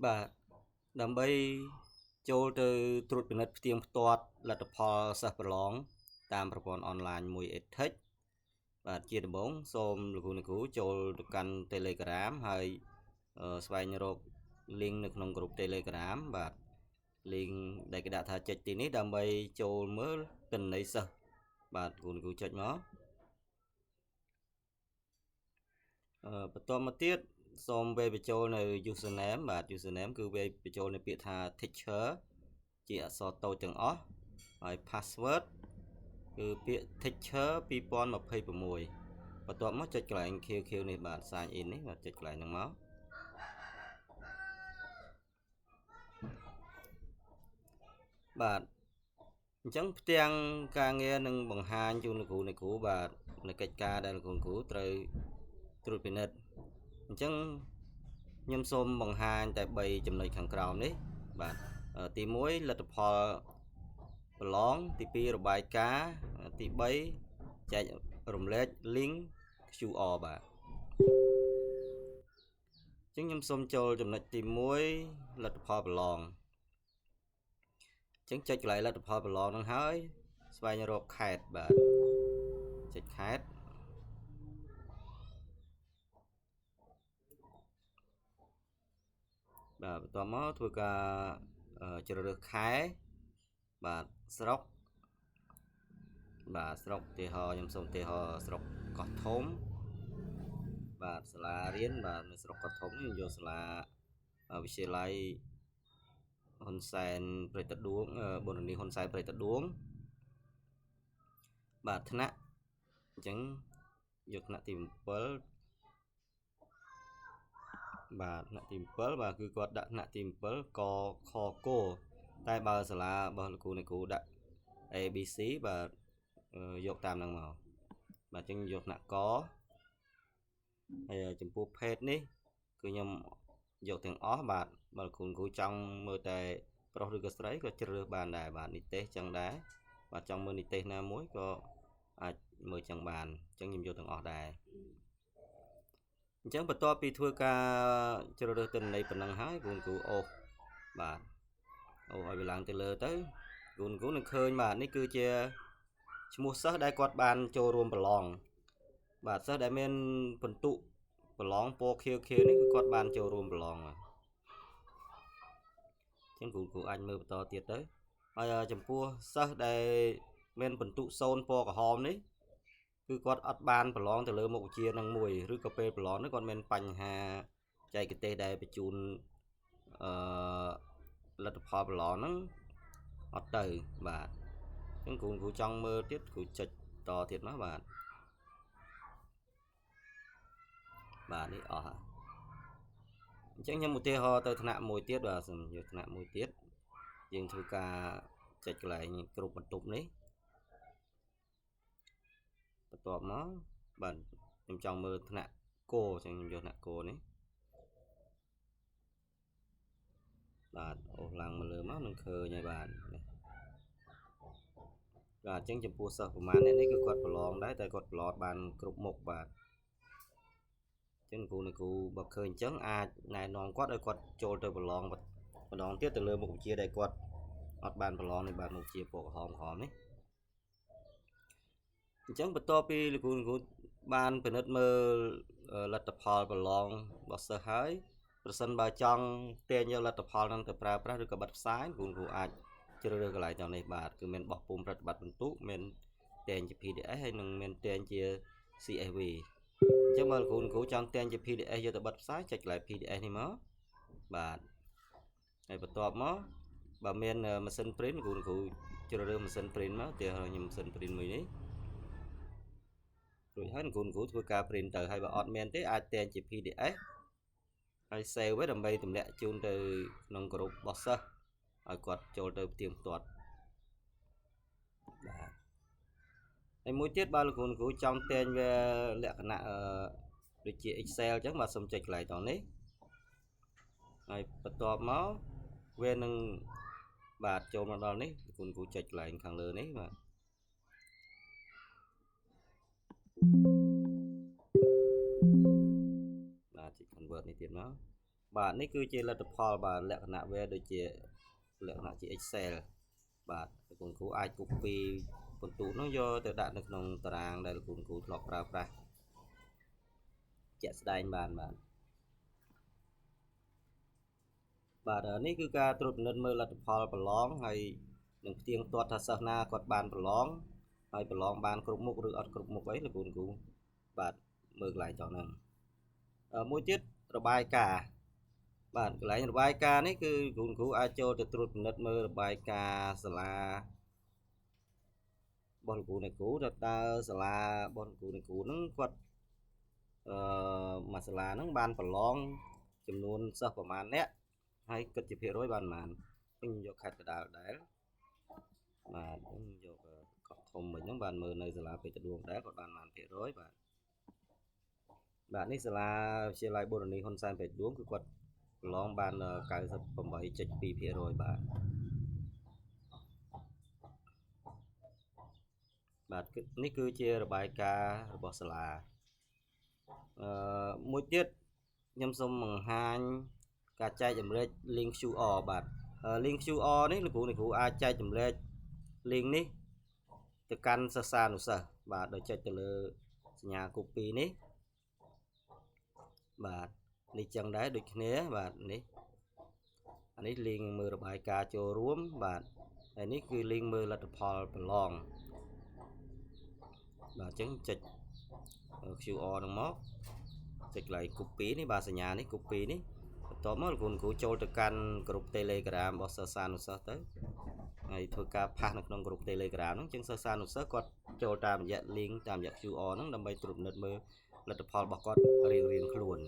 បាទដើម្បីចូលទៅត្រួតពិនិត្យផ្ទៀងផ្ទាត់លទ្ធផលសិស្សប្រឡងតាមប្រព័ន្ធអនឡាញមួយ EdTech បាទជាដំបូងសូមលោកគ្រូចូលទៅកាន់ Telegram ហើយស្វែងរក link នៅក្នុងក្រុម Telegram បាទ link ដែលគេដាក់ថាចុចទីនេះដើម្បីចូលមើលទិន្នន័យសិស្សបាទលោកគ្រូចុចមកបន្តមកទៀតសូមវាយបញ្ចូលនៅ username បាទ username គឺវាយបញ្ចូលនៅពាក្យថា teacher ជាអក្សរតូចទាំងអស់ហើយ password គឺពាក្យ teacher 2026បន្ទាប់មកចុចកន្លែង QQ នេះបាទ sign in នេះបាទចុចកន្លែងហ្នឹងមកបាទអញ្ចឹងផ្ទាំងការងារនឹងបង្ហាញជូនលោកគ្រូបាទនៅកិច្ចការដែលលោកគ្រូត្រូវត្រួតពិនិត្យអញ្ចឹងខ្ញុំសូមបង្ហាញតែ3ចំណុចខាងក្រោមនេះបាទទី1លទ្ធផលប្រឡងទី2របាយការណ៍ទី3ចែករំលែក link QR បាទអញ្ចឹងខ្ញុំសូមចូលចំណុចទី1លទ្ធផលប្រឡងអញ្ចឹងចុចកន្លែងលទ្ធផលប្រឡងហ្នឹងហើយស្វែងរកខេត្តបាទចុចខេត្តបាទបន្ទាប់មកធ្វើការជ្រើសរើសខែបាទស្រុកបាទស្រុកឧទាហរណ៍ខ្ញុំសូមឧទាហរណ៍ស្រុកកោះធំបាទសាលារៀនបាទនៅស្រុកកោះធំនេះយកសាលាវិទ្យាល័យហ៊ុនសែនព្រៃតដួងបូរនីហ៊ុនសែនព្រៃតដួងបាទថ្នាក់អញ្ចឹងយកថ្នាក់ទី7បាទថ្នាក់ទី7បាទគឺគាត់ដាក់ថ្នាក់ទី7កខគតែបើសាលារបស់លោកគ្រូដាក់ ABC បាទយកតាមហ្នឹងមកបាទអញ្ចឹងយកថ្នាក់កហើយចំពោះភេទនេះគឺខ្ញុំយកទាំងអស់បាទបើលោកគ្រូចង់មើលតែប្រុសឬក៏ស្រីក៏ជ្រើសបានដែរបាទនិទេសចឹងដែរបាទចង់មើលនិទេសណាមួយក៏អាចមើលចឹងបានអញ្ចឹងខ្ញុំយកទាំងអស់ដែរអញ្ចឹងបន្ទាប់ពីធ្វើការជ្រើសរើសទិន្នន័យប៉ុណ្ណឹងហើយគ្រូអូសបាទអូសឲ្យវាឡើងទៅលើទៅគ្រូនឹងឃើញបាទនេះគឺជាឈ្មោះសិស្សដែលគាត់បានចូលរួមប្រឡងបាទសិស្សដែលមានពិន្ទុប្រឡងពណ៌ខៀវនេះគឺគាត់បានចូលរួមប្រឡងអញ្ចឹងគ្រូអាចមើលបន្តទៀតទៅហើយចំពោះសិស្សដែលមានពិន្ទុ0ពណ៌ក្រហមនេះគឺគាត់អត់បានប្រឡងទៅលើមុខវិជ្ជានឹងមួយឬក៏ពេលប្រឡងនេះគាត់មានបញ្ហាចែកទេសដែលបញ្ជូនលទ្ធផលប្រឡងហ្នឹងអត់ទៅបាទអញ្ចឹងគ្រូចង់មើលទៀតគ្រូចុចតទៀតមកបាទនេះអស់អញ្ចឹងខ្ញុំឧទាហរណ៍ទៅថ្នាក់មួយទៀតបាទសូមយកថ្នាក់មួយទៀតយើងធ្វើការចុចកន្លែងគ្រប់បន្ទប់នេះបន្ទាប់មកបាទខ្ញុំចង់មើលថ្នាក់គោអញ្ចឹងខ្ញុំយកថ្នាក់គោនេះបាទអូសឡើងមកលើមកនឹងឃើញហើយបាទអញ្ចឹងចំពោះសិស្សប្រមាណនេះគឺគាត់ប្រឡងដែរតែគាត់ប្រឡងបានគ្រប់មុខបាទអញ្ចឹងគ្រូបើឃើញអញ្ចឹងអាចណែនាំគាត់ឲ្យគាត់ចូលទៅប្រឡងម្ដងទៀតទៅលើមុខវិជ្ជាដែលគាត់អត់បានប្រឡងនេះបាទមុខវិជ្ជាពណ៌ក្រហមនេះអញ្ចឹងបន្ទាប់ពីលោកគ្រូបានពិនិត្យមើលលទ្ធផលប្រឡងរបស់សិស្សហើយប្រសិនបើចង់ទាញយកលទ្ធផលហ្នឹងទៅប្រើប្រាស់ឬក៏បិទផ្សាយគ្រូអាចជ្រើសរើសកន្លែងទាំងនេះបាទគឺមានបោះពុម្ពប្រតិបត្តិបន្ទុកមានទាញជា PDF ហើយនឹងមានទាញជា CSV អញ្ចឹងបើគ្រូចង់ទាញជា PDF យកទៅបិទផ្សាយចុចកន្លែង PDF នេះមកបាទហើយបន្ទាប់មកបើមានម៉ាស៊ីន print គ្រូជ្រើសរើសម៉ាស៊ីន print មកទីខ្ញុំម៉ាស៊ីន print មួយនេះរួចហើយគ្រូធ្វើការ print ទៅហើយបើអត់មានទេអាចទាញជា PDF ហើយ save ไว้ដើម្បីទម្លាក់ជូនទៅក្នុងក្រុមរបស់សិស្សឲ្យគាត់ចូលទៅផ្ទៀងផ្ទាត់បាទហើយមួយទៀតបើលោកគ្រូចង់ទាញវាលក្ខណៈដូចជា Excel អញ្ចឹងបាទសូមចុចកន្លែងទាំងនេះហើយបន្ទាប់មកវានឹងបាទចូលមកដល់នេះលោកគ្រូចុចកន្លែងខាងលើនេះបាទចុច convert នេះទៀតមក បាទនេះគឺជាលទ្ធផលបាទលក្ខណៈវាដូចជាលក្ខណៈជា Excel បាទលោកគ្រូអាច copy បន្ទូនោះយកទៅដាក់នៅក្នុងតារាងដែលលោកគ្រូធ្លាប់ប្រើប្រាស់ជាក់ស្ដែងបានបាទនេះគឺការត្រួតពិនិត្យមើលលទ្ធផលប្រឡងហើយនឹងផ្ទៀងផ្ទាត់ថាសិស្សណាគាត់បានប្រឡងហើយប្រឡងបានគ្រប់មុខឬអត់គ្រប់មុខអីលោកគ្រូបាទមើលកន្លែងចុះហ្នឹងមួយទៀតរបាយការណ៍បាទកន្លែងរបាយការណ៍នេះគឺគ្រូអាចចូលទៅត្រួតពិនិត្យមើលរបាយការណ៍សាលារបស់លោកគ្រូអ្នកគ្រូតើសាលារបស់លោកគ្រូអ្នកគ្រូហ្នឹងគាត់មួយសាលាហ្នឹងបានប្រឡងចំនួនសិស្សប្រមាណអ្នកហើយគិតជាភាគរយបានប៉ុន្មានខ្ញុំយកខេត្តកណ្ដាលដែរបាទខ្ញុំយកកោះធំមិញហ្នឹងបានមើលនៅសាលាពេទ្យដួងដែរគាត់បានប៉ុន្មានភាគរយបាទនេះសាលាវិទ្យាល័យបូរនីហ៊ុនសែនពេទ្យដួងគឺគាត់ប្រឡងបាន 98.2% បាទនេះគឺជារបាយការណ៍របស់សាលាមួយទៀតខ្ញុំសូមបង្ហាញការចែកចម្លែក link QR បាទ link QR នេះលោកគ្រូអាចចែកចម្លែក link នេះទៅកាន់សិស្សានុសិស្សបាទដោយចុចទៅលើសញ្ញា copy នេះបាទនេះចឹងដែរដូចគ្នាបាទនេះអានេះ link មើលរបាយការណ៍ចូលរួមបាទហើយនេះគឺ link មើលលទ្ធផលប្រឡងបាទអញ្ចឹងចុច QR ហ្នឹងមកចុចកន្លែង copy នេះបាទសញ្ញានេះ copy នេះបន្ទាប់មកលោកគ្រូចូលទៅកាន់ក្រុម Telegram របស់សិស្សានុសិស្សទៅហើយធ្វើការផាសនៅក្នុងក្រុម Telegram ហ្នឹងអញ្ចឹងសិស្សានុសិស្សគាត់ចូលតាមរយៈ link តាមរយៈ QR ហ្នឹងដើម្បីត្រួតពិនិត្យមើលលទ្ធផលរបស់គាត់រៀងៗខ្លួន